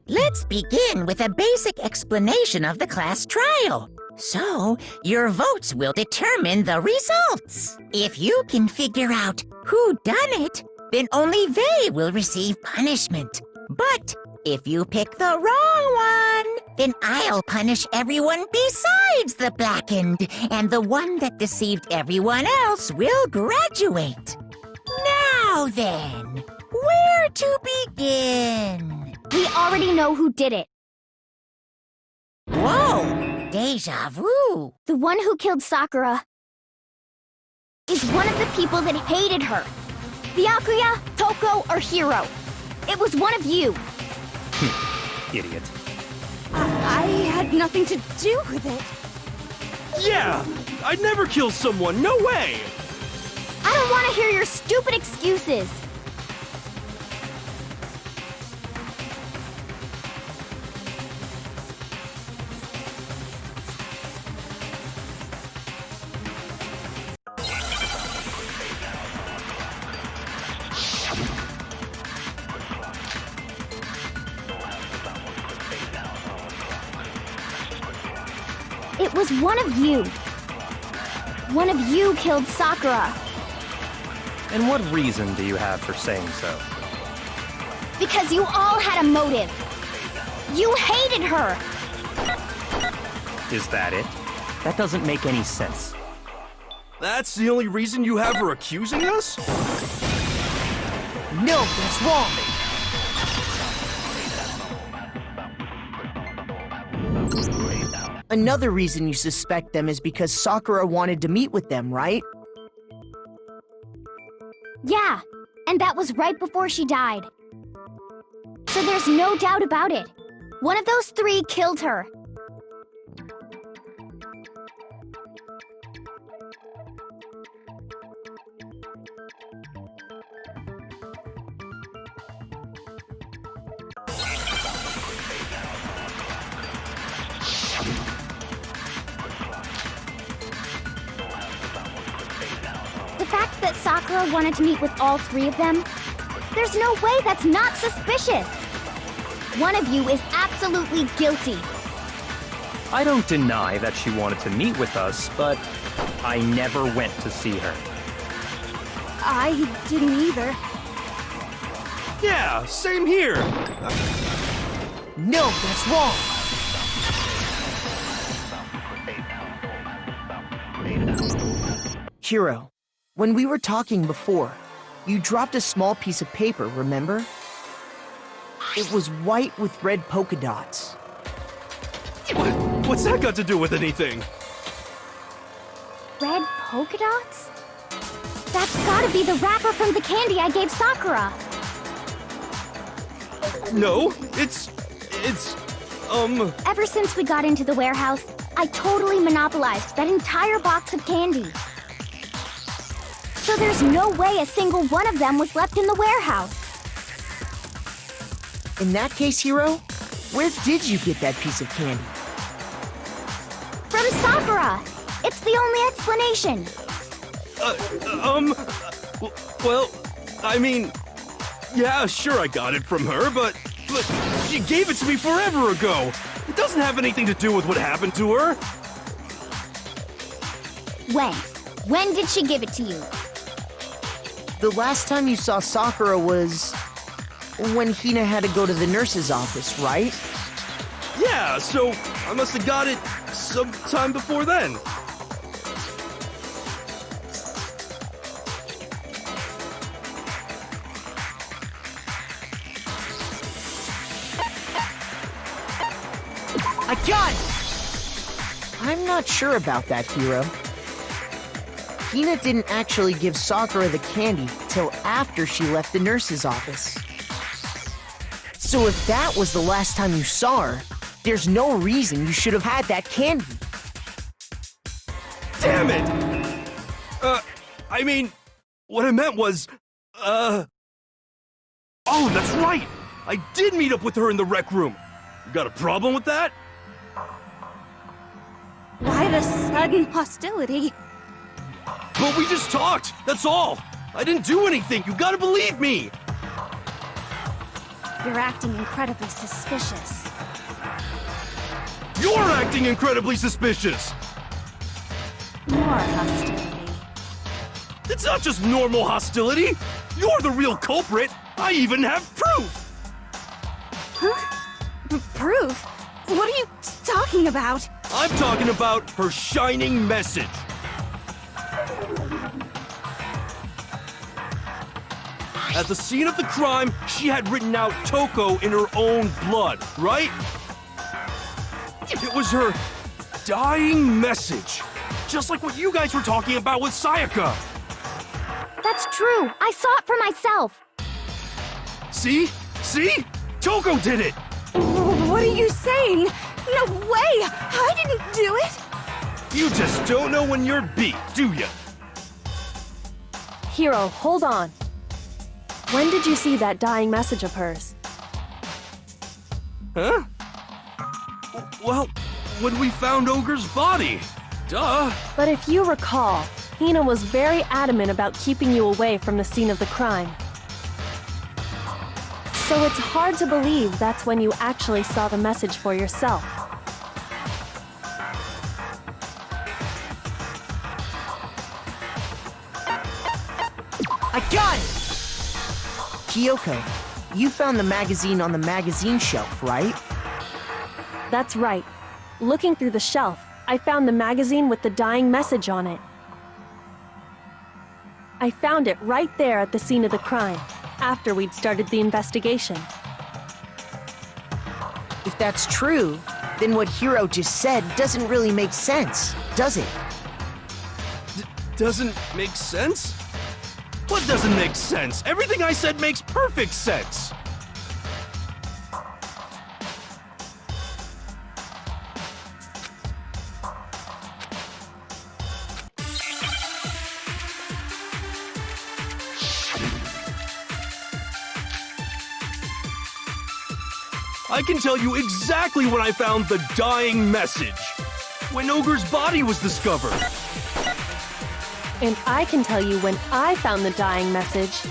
Let's begin with a basic explanation of the class trial. So, your votes will determine the results. If you can figure out who done it, then only they will receive punishment. But if you pick the wrong one, then I'll punish everyone besides the blackened, and the one that deceived everyone else will graduate. Now then, where to begin? We already know who did it. Whoa! Deja vu! The one who killed Sakura is one of the people that hated her. Byakuya, Toko, or Hiro. It was one of you. Idiot. I had nothing to do with it. Yeah! I'd never kill someone, no way! I don't want to hear your stupid excuses. It was one of you. One of you killed Sakura. And what reason do you have for saying so? Because you all had a motive. You hated her. Is that it? That doesn't make any sense. That's the only reason you have for accusing us? No, that's wrong. Another reason you suspect them is because Sakura wanted to meet with them, right? Yeah, and that was right before she died. So there's no doubt about it. One of those three killed her. The fact that Sakura wanted to meet with all three of them, there's no way that's not suspicious. One of you is absolutely guilty. I don't deny that she wanted to meet with us, but I never went to see her. I didn't either. Yeah, same here! No, that's wrong. Hiro, when we were talking before, you dropped a small piece of paper, remember? It was white with red polka dots. What's that got to do with anything? Red polka dots? That's gotta be the wrapper from the candy I gave Sakura. No, it's... Ever since we got into the warehouse, I totally monopolized that entire box of candy. So there's no way a single one of them was left in the warehouse. In that case, Hiro, where did you get that piece of candy? From Sakura! It's the only explanation. Well, I mean... Yeah, sure I got it from her, but she gave it to me forever ago! It doesn't have anything to do with what happened to her! When? When did she give it to you? The last time you saw Sakura was when Hina had to go to the nurse's office, right? Yeah, so I must have got it sometime before then. I got it! I'm not sure about that, Hiro. Hina didn't actually give Sakura the candy till after she left the nurse's office. So if that was the last time you saw her, there's no reason you should have had that candy. Damn it! I mean, what I meant was, Oh, that's right! I did meet up with her in the rec room. You got a problem with that? Why the sudden hostility? But we just talked, that's all. I didn't do anything, you gotta believe me! You're acting incredibly suspicious. You're acting incredibly suspicious! More hostility. It's not just normal hostility! You're the real culprit! I even have proof! Proof? What are you talking about? I'm talking about her shining message. At the scene of the crime, she had written out Toko in her own blood, right? It was her dying message. Just like what you guys were talking about with Sayaka. That's true. I saw it for myself. See? See? Toko did it! What are you saying? No way! I didn't do it! You just don't know when you're beat, do ya? Hiro, hold on. When did you see that dying message of hers? Huh? Well, when we found Ogre's body. Duh. But if you recall, Hina was very adamant about keeping you away from the scene of the crime. So it's hard to believe that's when you actually saw the message for yourself. I got it! Kyoko, you found the magazine on the magazine shelf, right? That's right. Looking through the shelf, I found the magazine with the dying message on it. I found it right there at the scene of the crime, after we'd started the investigation. If that's true, then what Hiro just said doesn't really make sense, does it? Doesn't make sense? What doesn't make sense? Everything I said makes perfect sense. I can tell you exactly when I found the dying message. When Ogre's body was discovered. And I can tell you when I found the dying message.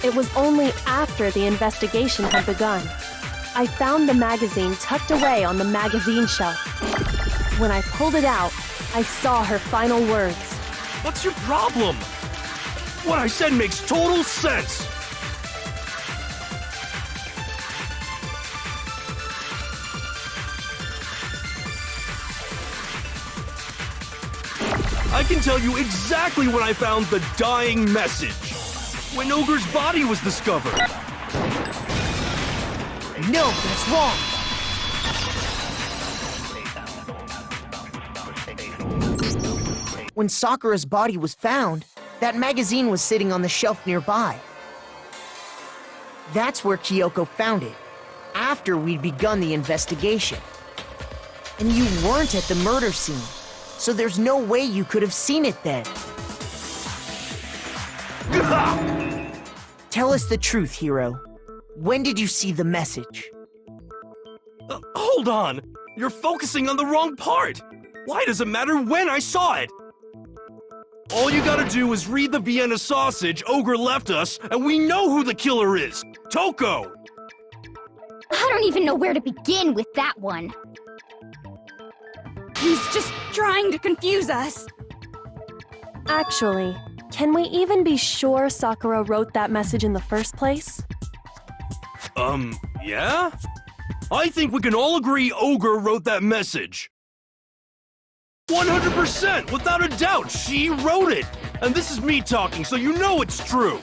It was only after the investigation had begun. I found the magazine tucked away on the magazine shelf. When I pulled it out, I saw her final words. What's your problem? What I said makes total sense. I can tell you exactly when I found the dying message. When Ogre's body was discovered. No, that's wrong! When Sakura's body was found, that magazine was sitting on the shelf nearby. That's where Kyoko found it, after we'd begun the investigation. And you weren't at the murder scene, so there's no way you could have seen it then. Tell us the truth, Hiro. When did you see the message? Hold on! You're focusing on the wrong part! Why does it matter when I saw it? All you gotta do is read the Vienna sausage Ogre left us, and we know who the killer is! Toko! I don't even know where to begin with that one. He's just trying to confuse us. Actually, can we even be sure Sakura wrote that message in the first place? Yeah? I think we can all agree Ogre wrote that message. 100%! Without a doubt, she wrote it! And this is me talking, so you know it's true!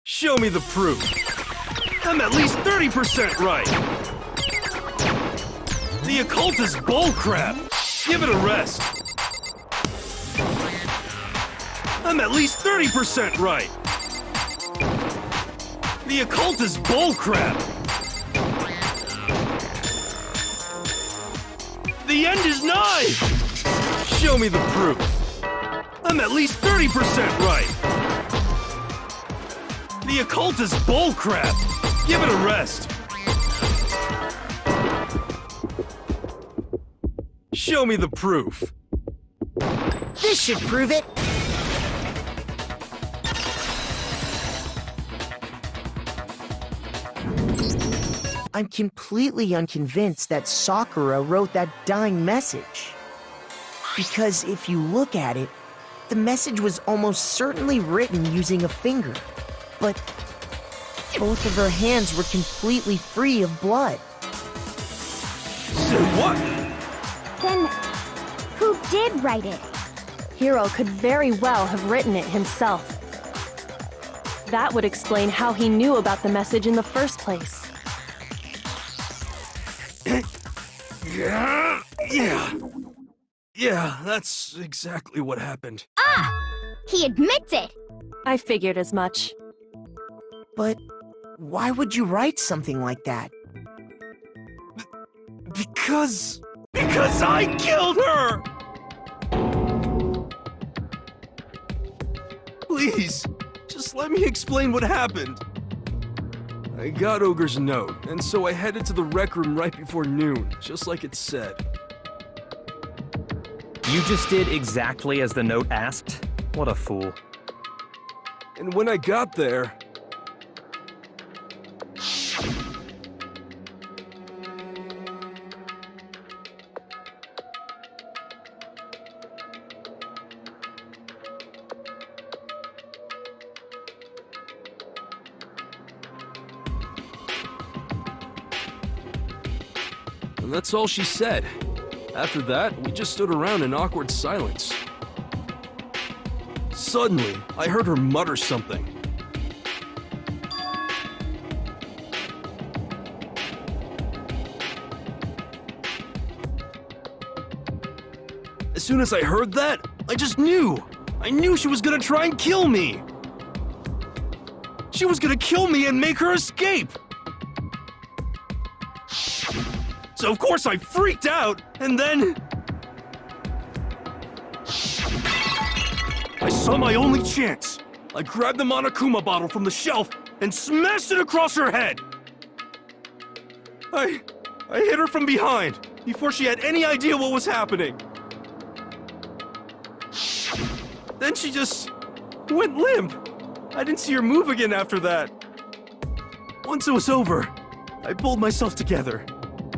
Show me the proof. I'm at least 30% right. The occult is bullcrap. Give it a rest. I'm at least 30% right. The occult is bullcrap. The end is nigh! Show me the proof. I'm at least 30% right. The occult is bullcrap. Give it a rest. Show me the proof. This should prove it. I'm completely unconvinced that Sakura wrote that dying message. Because if you look at it, the message was almost certainly written using a finger. But both of her hands were completely free of blood. Say what? Then, who did write it? Hiro could very well have written it himself. That would explain how he knew about the message in the first place. Yeah, that's exactly what happened. He admits it! I figured as much. But why would you write something like that? Because I killed her! Please, just let me explain what happened. I got Ogre's note, and so I headed to the rec room right before noon, just like it said. You just did exactly as the note asked? What a fool. And when I got there... And that's all she said. After that, we just stood around in awkward silence. Suddenly, I heard her mutter something. As soon as I heard that, I just knew! I knew she was gonna try and kill me! She was gonna kill me and make her escape! So of course I freaked out, and then... I saw my only chance. I grabbed the Monokuma bottle from the shelf and smashed it across her head. I hit her from behind, before she had any idea what was happening. Then she just went limp. I didn't see her move again after that. Once it was over, I pulled myself together.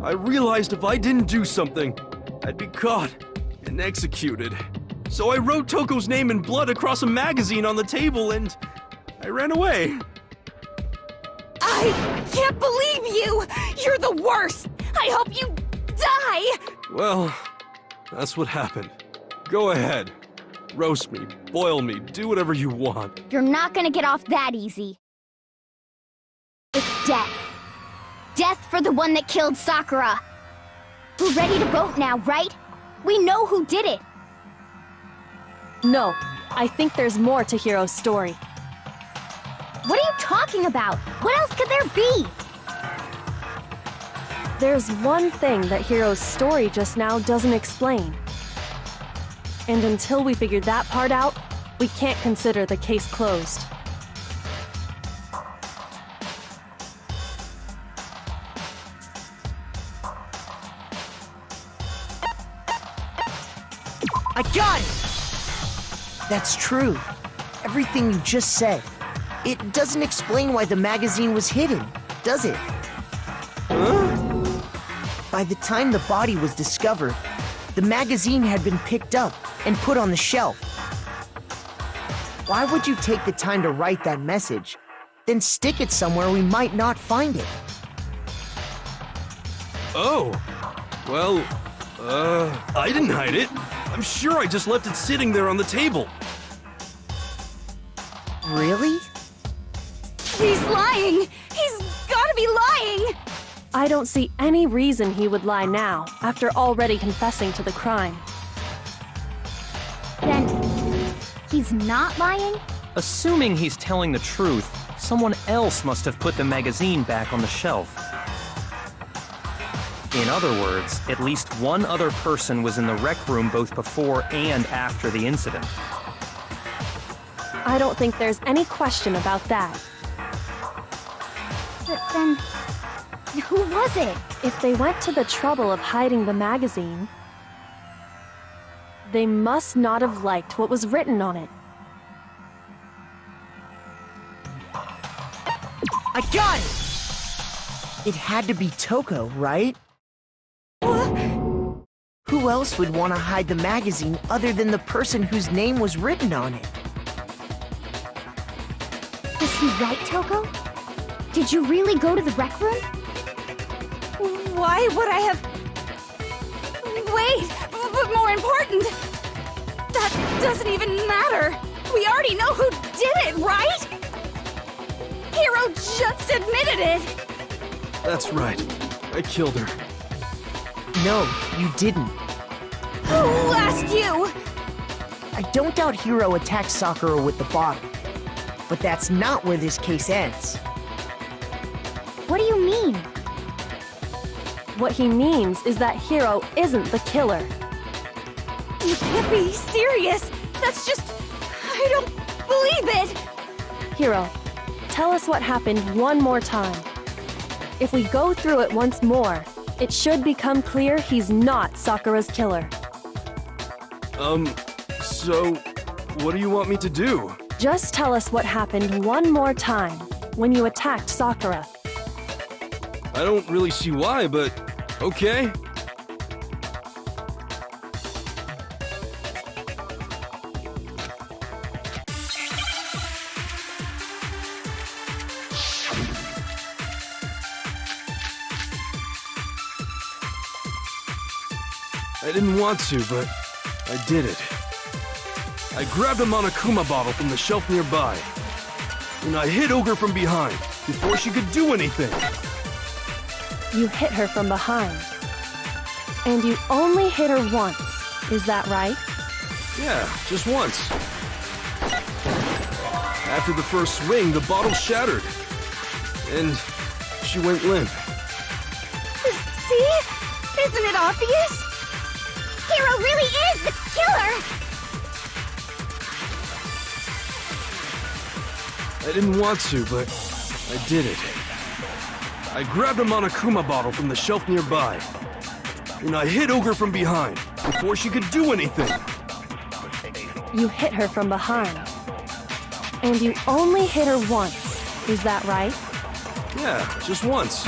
I realized if I didn't do something, I'd be caught and executed. So I wrote Toko's name in blood across a magazine on the table and I ran away. I can't believe you! You're the worst! I hope you die! Well, that's what happened. Go ahead. Roast me, boil me, do whatever you want. You're not gonna get off that easy. It's death. Death for the one that killed Sakura. We're ready to vote now, right? We know who did it. No, I think there's more to Hiro's story. What are you talking about? What else could there be? There's one thing that Hiro's story just now doesn't explain. And until we figure that part out, we can't consider the case closed. I got it! That's true. Everything you just said. It doesn't explain why the magazine was hidden, does it? Huh? By the time the body was discovered, the magazine had been picked up and put on the shelf. Why would you take the time to write that message, then stick it somewhere we might not find it? Oh. Well, I didn't hide it. I'm sure I just left it sitting there on the table. Really? He's lying! He's gotta be lying! I don't see any reason he would lie now, after already confessing to the crime. Then, he's not lying? Assuming he's telling the truth, someone else must have put the magazine back on the shelf. In other words, at least one other person was in the rec room both before and after the incident. I don't think there's any question about that. But then, who was it? If they went to the trouble of hiding the magazine, they must not have liked what was written on it. I got it! It had to be Toko, right? Who else would want to hide the magazine other than the person whose name was written on it? Was he right, Toko? Did you really go to the rec room? Why would I have... Wait, but more important, that doesn't even matter. We already know who did it, right? Hiro just admitted it. That's right. I killed her. No, you didn't. Who asked you? I don't doubt Hiro attacked Sakura with the bottle. But that's not where this case ends. What do you mean? What he means is that Hiro isn't the killer. You can't be serious. That's just... I don't believe it. Hiro, tell us what happened one more time. If we go through it once more, it should become clear he's not Sakura's killer. So, what do you want me to do? Just tell us what happened one more time when you attacked Sakura. I don't really see why, but okay. I didn't want to, but I did it. I grabbed a Monokuma bottle from the shelf nearby, and I hit Ogre from behind before she could do anything. You hit her from behind. And you only hit her once, is that right? Yeah, just once. After the first swing, the bottle shattered, and she went limp. See? Isn't it obvious? Hiro really is the killer! I didn't want to, but I did it. I grabbed a Monokuma bottle from the shelf nearby, and I hit Ogre from behind before she could do anything. You hit her from behind. And you only hit her once, is that right? Yeah, just once.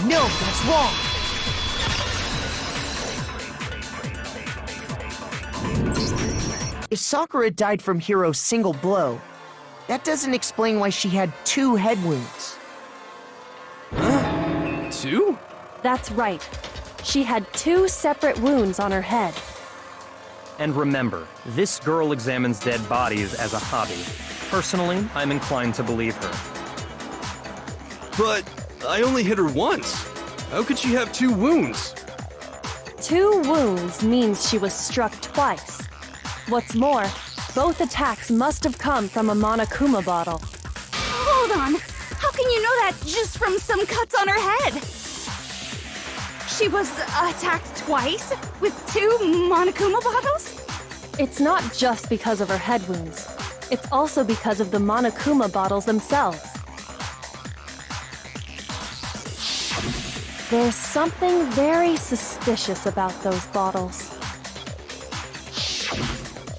No, that's wrong! If Sakura died from Hiro's single blow, that doesn't explain why she had 2 head wounds. Huh? 2? That's right. She had 2 separate wounds on her head. And remember, this girl examines dead bodies as a hobby. Personally, I'm inclined to believe her. But I only hit her once. How could she have 2 wounds? 2 wounds means she was struck twice. What's more, both attacks must have come from a Monokuma bottle. Hold on. How can you know that just from some cuts on her head? She was attacked twice with 2 Monokuma bottles? It's not just because of her head wounds. It's also because of the Monokuma bottles themselves. There's something very suspicious about those bottles.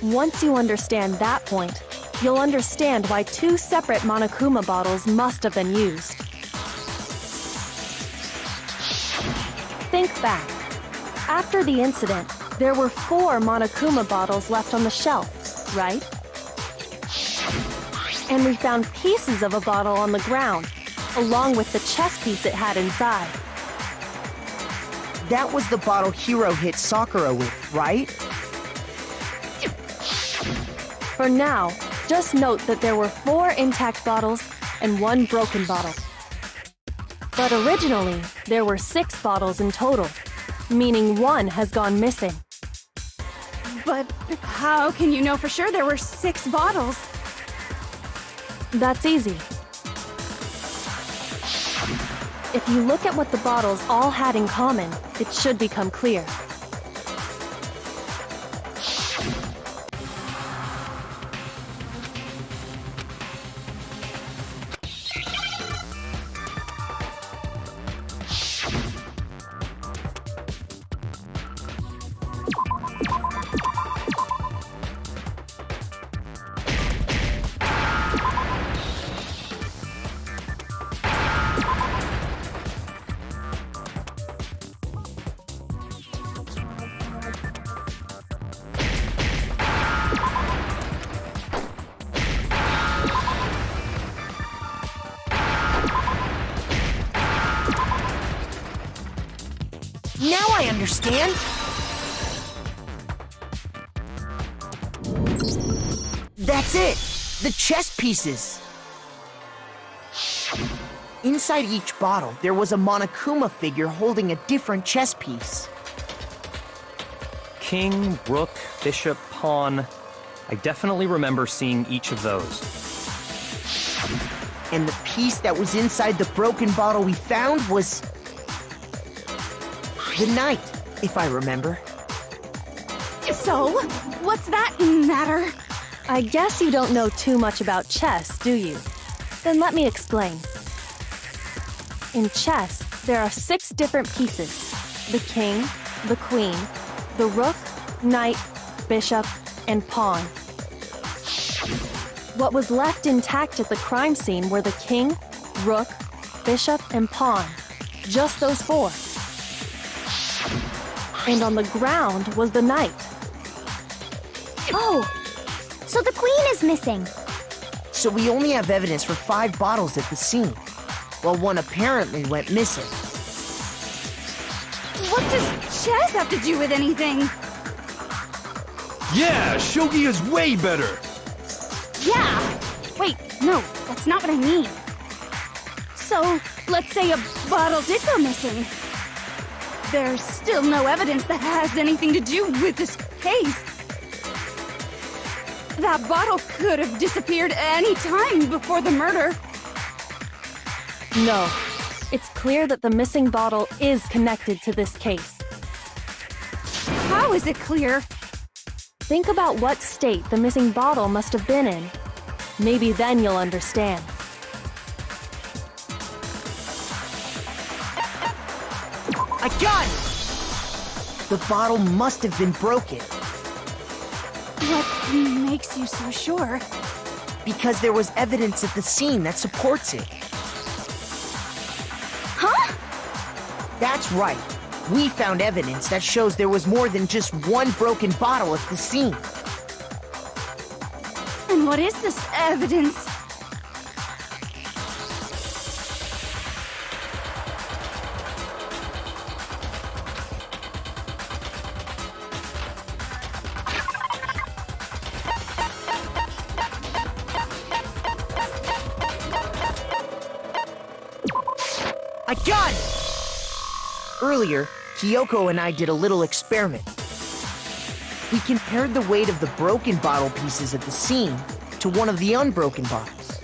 Once you understand that point, you'll understand why 2 separate Monokuma bottles must have been used. Think back. After the incident, there were 4 Monokuma bottles left on the shelf, right? And we found pieces of a bottle on the ground, along with the chess piece it had inside. That was the bottle Hiro hit Sakura with, right? For now, just note that there were 4 intact bottles and 1 broken bottle. But originally, there were 6 bottles in total, meaning 1 has gone missing. But how can you know for sure there were 6 bottles? That's easy. If you look at what the bottles all had in common, it should become clear. Now I understand. That's it! The chess pieces! Inside each bottle, there was a Monokuma figure holding a different chess piece. King, rook, bishop, pawn. I definitely remember seeing each of those. And the piece that was inside the broken bottle we found was... the knight, if I remember. So, what's that matter? I guess you don't know too much about chess, do you? Then let me explain. In chess, there are 6 different pieces. The king, the queen, the rook, knight, bishop, and pawn. What was left intact at the crime scene were the king, rook, bishop, and pawn. Just those 4. And on the ground was the knight. Oh, so the queen is missing. So we only have evidence for 5 bottles at the scene, while one apparently went missing. What does chess have to do with anything? Yeah, shogi is way better. Yeah! Wait, no, that's not what I mean. So, let's say a bottle did go missing. There's still no evidence that has anything to do with this case. That bottle could have disappeared any time before the murder. No. It's clear that the missing bottle is connected to this case. How is it clear? Think about what state the missing bottle must have been in. Maybe then you'll understand. I got it! The bottle must have been broken. What makes you so sure? Because there was evidence at the scene that supports it. Huh? That's right. We found evidence that shows there was more than just one broken bottle at the scene. And what is this evidence? I got it! Earlier, Kyoko and I did a little experiment. We compared the weight of the broken bottle pieces at the scene to one of the unbroken bottles.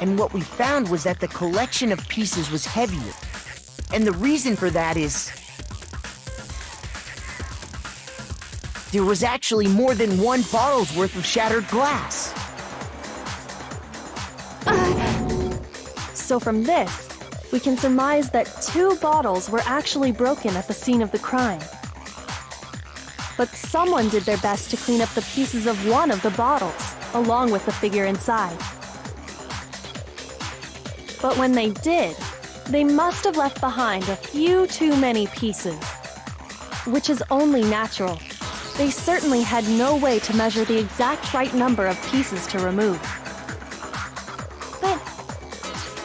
And what we found was that the collection of pieces was heavier. And the reason for that is... there was actually more than one bottle's worth of shattered glass. So from this, we can surmise that 2 bottles were actually broken at the scene of the crime. But someone did their best to clean up the pieces of one of the bottles, along with the figure inside. But when they did, they must have left behind a few too many pieces. Which is only natural. They certainly had no way to measure the exact right number of pieces to remove. But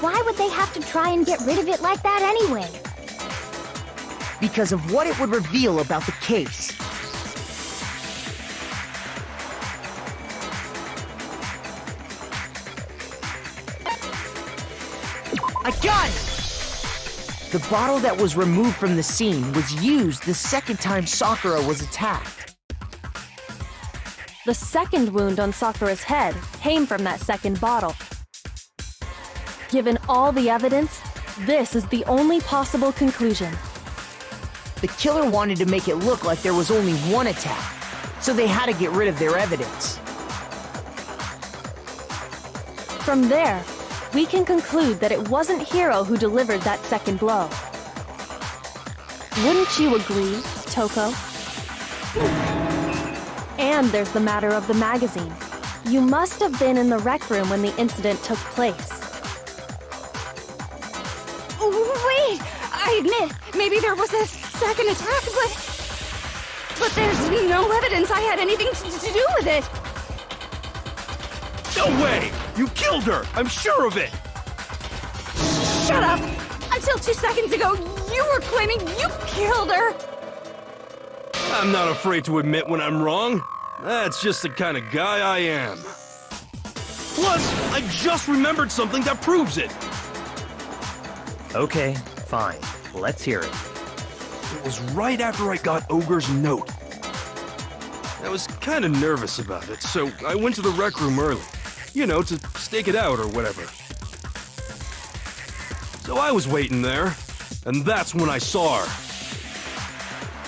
why would they have to try and get rid of it like that anyway? Because of what it would reveal about the case. I got it! The bottle that was removed from the scene was used the second time Sakura was attacked. The second wound on Sakura's head came from that second bottle. Given all the evidence, this is the only possible conclusion. The killer wanted to make it look like there was only one attack, so they had to get rid of their evidence. From there, we can conclude that it wasn't Hiro who delivered that second blow. Wouldn't you agree, Toko? And there's the matter of the magazine. You must have been in the rec room when the incident took place. Wait! I admit, maybe there was a second attack, but there's no evidence I had anything to do with it. No way! You killed her! I'm sure of it! Shut up! Until 2 seconds ago, you were claiming you killed her! I'm not afraid to admit when I'm wrong. That's just the kind of guy I am. Plus, I just remembered something that proves it. Okay, fine. Let's hear it. It was right after I got Ogre's note. I was kind of nervous about it, so I went to the rec room early. You know, to stake it out or whatever. So I was waiting there, and that's when I saw her.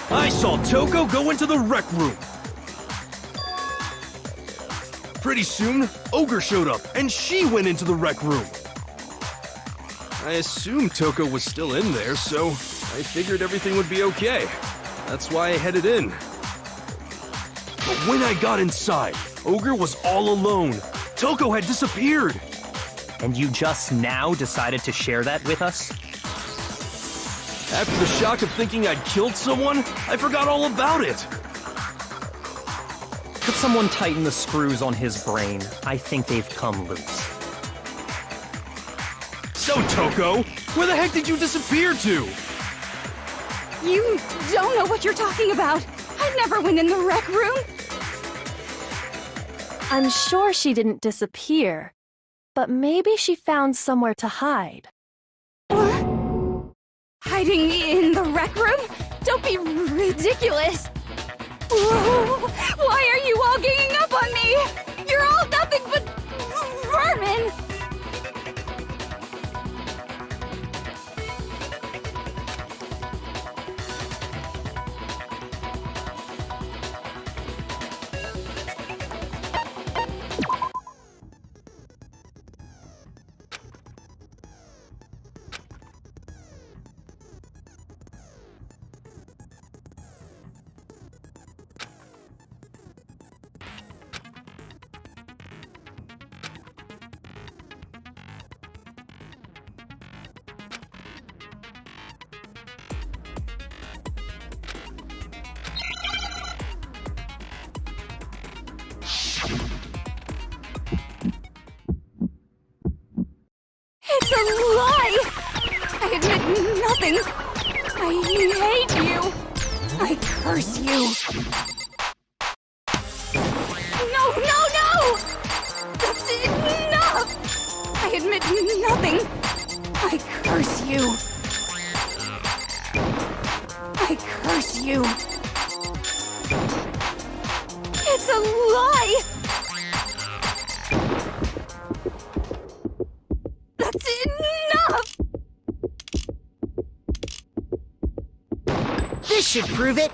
I saw Toko go into the rec room. Pretty soon, Ogre showed up, and she went into the rec room. I assumed Toko was still in there, so I figured everything would be okay. That's why I headed in. But when I got inside, Ogre was all alone. Toko had disappeared. And you just now decided to share that with us? After the shock of thinking I'd killed someone, I forgot all about it. Could someone tighten the screws on his brain? I think they've come loose. So, Toko, where the heck did you disappear to? You don't know what you're talking about. I never went in the rec room. I'm sure she didn't disappear, but maybe she found somewhere to hide. What? Hiding in the rec room? Don't be ridiculous. Whoa, why are you all ganging up on me? You're all nothing but vermin. It's a lie! I admit nothing. I hate you. I curse you. No, no, no! That's enough! I admit nothing. I curse you. I curse you. It's a lie! That's enough! This should prove it.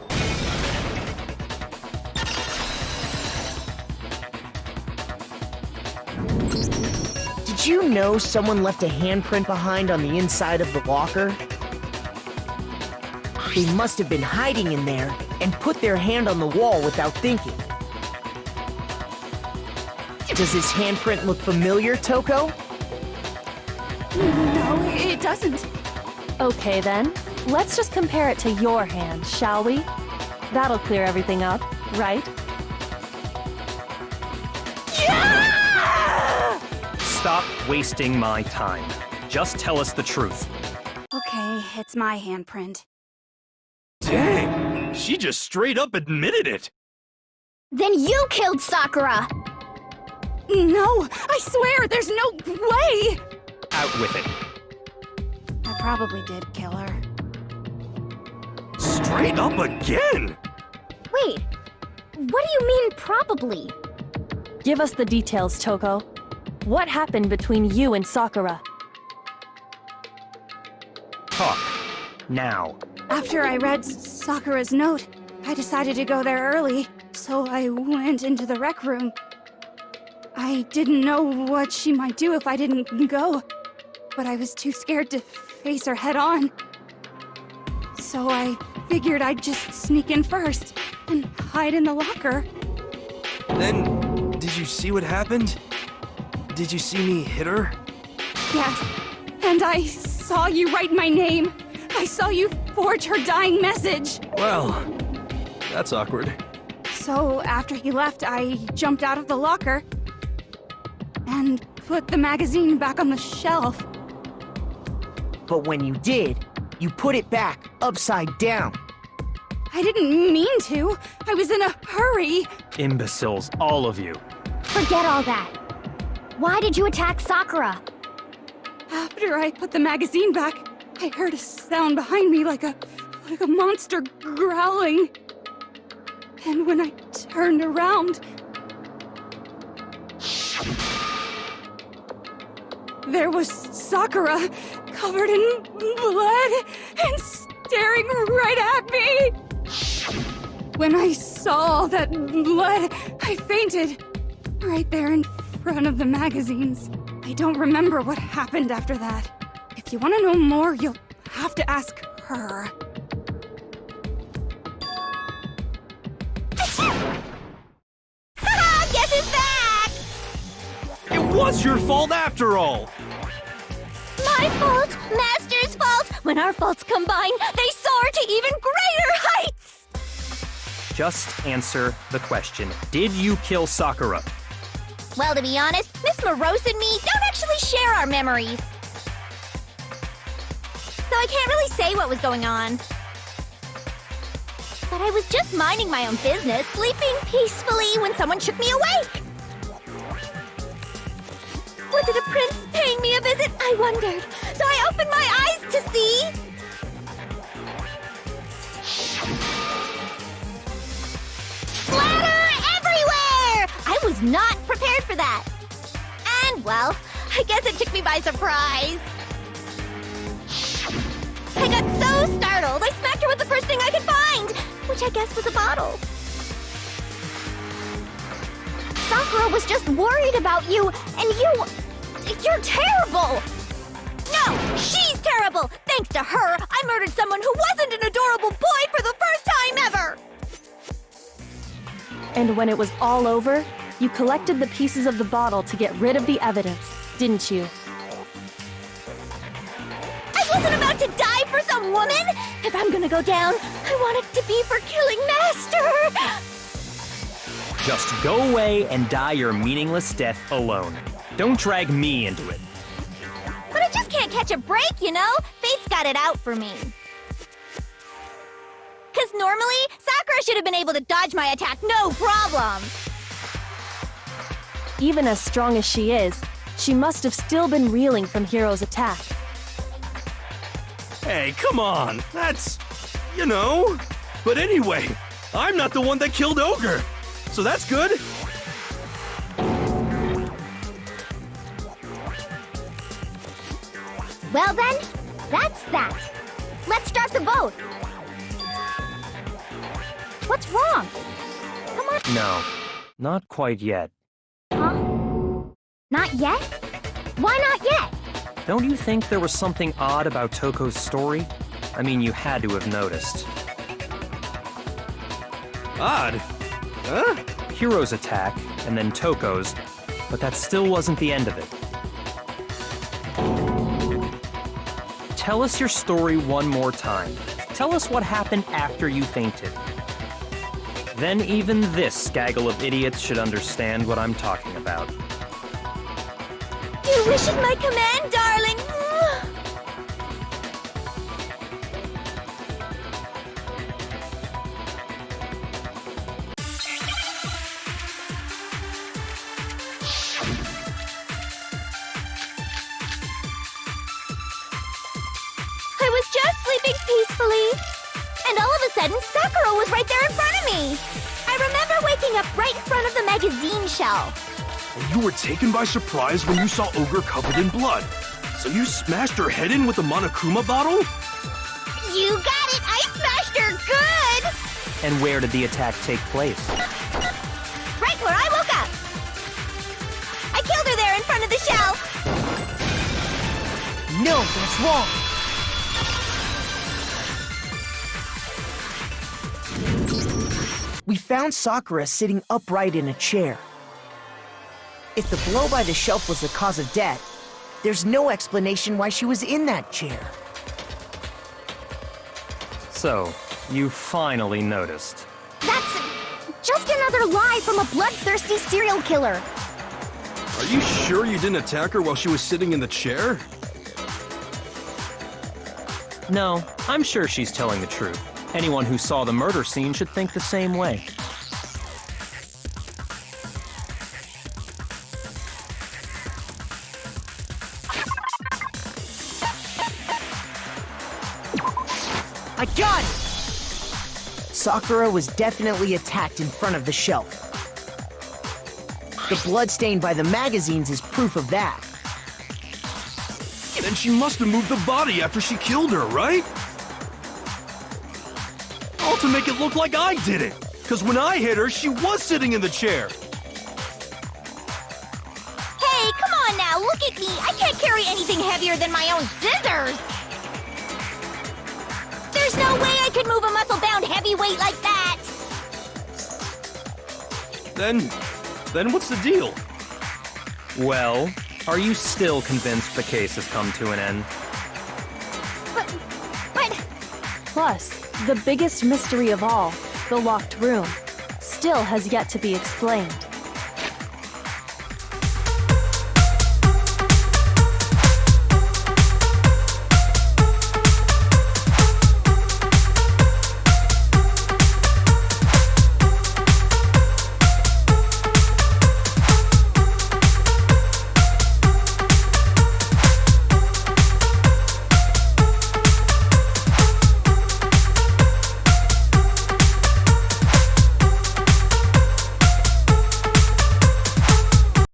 Did you know someone left a handprint behind on the inside of the locker? They must have been hiding in there and put their hand on the wall without thinking. Does this handprint look familiar, Toko? No, it doesn't. Okay then, let's just compare it to your hand, shall we? That'll clear everything up, right? Yeah! Stop wasting my time. Just tell us the truth. Okay, it's my handprint. Dang, she just straight up admitted it. Then you killed Sakura! No, I swear, there's no way! Out with it. I probably did kill her. Straight up again? Wait, What do you mean, probably? Give us the details, Toko. What happened between you and Sakura? Talk. Now. After I read Sakura's note, I decided to go there early, so I went into the rec room. I didn't know what she might do if I didn't go, but I was too scared to face her head on. So I figured I'd just sneak in first and hide in the locker. Then, did you see what happened? Did you see me hit her? Yes, and I saw you write my name. I saw you forge her dying message. Well, that's awkward. So after he left, I jumped out of the locker and put the magazine back on the shelf. But when you did, you put it back upside down. I didn't mean to. I was in a hurry. Imbeciles, all of you. Forget all that. Why did you attack Sakura? After I put the magazine back, I heard a sound behind me like a monster growling. And when I turned around, there was Sakura, covered in blood and staring right at me. When I saw all that blood, I fainted right there in front of the magazines. I don't remember what happened after that. If you want to know more, you'll have to ask her. Haha, guess who's back? It was your fault after all! My fault, Master's fault. When our faults combine, they soar to even greater heights. Just answer the question. Did you kill Sakura? Well, to be honest, Miss Morose and me don't actually share our memories. So I can't really say what was going on. But I was just minding my own business, sleeping peacefully when someone shook me awake. Was it a prince paying me a visit? I wondered. So I opened my eyes to see... splatter everywhere! I was not prepared for that. And, well, I guess it took me by surprise. I got so startled, I smacked her with the first thing I could find, which I guess was a bottle. Sakura was just worried about you, and you're terrible! No, she's terrible! Thanks to her, I murdered someone who wasn't an adorable boy for the first time ever! And when it was all over, you collected the pieces of the bottle to get rid of the evidence, didn't you? I wasn't about to die for some woman! If I'm gonna go down, I want it to be for killing Master! Just go away and die your meaningless death alone. Don't drag me into it. But I just can't catch a break, you know? Fate's got it out for me. Because normally, Sakura should have been able to dodge my attack, no problem! Even as strong as she is, she must have still been reeling from Hiro's attack. Hey, come on! That's... you know... But anyway, I'm not the one that killed Ogre! So that's good! Well then, that's that. Let's start the vote. What's wrong? Come on. No, not quite yet. Huh? Not yet? Why not yet? Don't you think there was something odd about Toko's story? I mean, you had to have noticed. Odd? Huh? Hiro's attack, and then Toko's, but that still wasn't the end of it. Tell us your story one more time. Tell us what happened after you fainted. Then even this gaggle of idiots should understand what I'm talking about. Your wish is my command, darling. I was just sleeping peacefully, and all of a sudden, Sakura was right there in front of me. I remember were waking up right in front of the magazine shelf. And you were taken by surprise when you saw Ogre covered in blood. So you smashed her head in with the Monokuma bottle? You got it! I smashed her good! And where did the attack take place? Right where I woke up! I killed her there in front of the shelf! No, that's wrong. We found Sakura sitting upright in a chair. If the blow by the shelf was the cause of death, there's no explanation why she was in that chair. So, you finally noticed. That's just another lie from a bloodthirsty serial killer. Are you sure you didn't attack her while she was sitting in the chair? No, I'm sure she's telling the truth. Anyone who saw the murder scene should think the same way. I got it! Sakura was definitely attacked in front of the shelf. The blood stain by the magazines is proof of that. Then she must have moved the body after she killed her, right? All to make it look like I did it. Because when I hit her, she was sitting in the chair. Hey, come on now, look at me! I can't carry anything heavier than my own scissors! There's no way I could move a muscle-bound heavyweight like that! Then what's the deal? Well, are you still convinced the case has come to an end? But... Plus, the biggest mystery of all, the locked room, still has yet to be explained.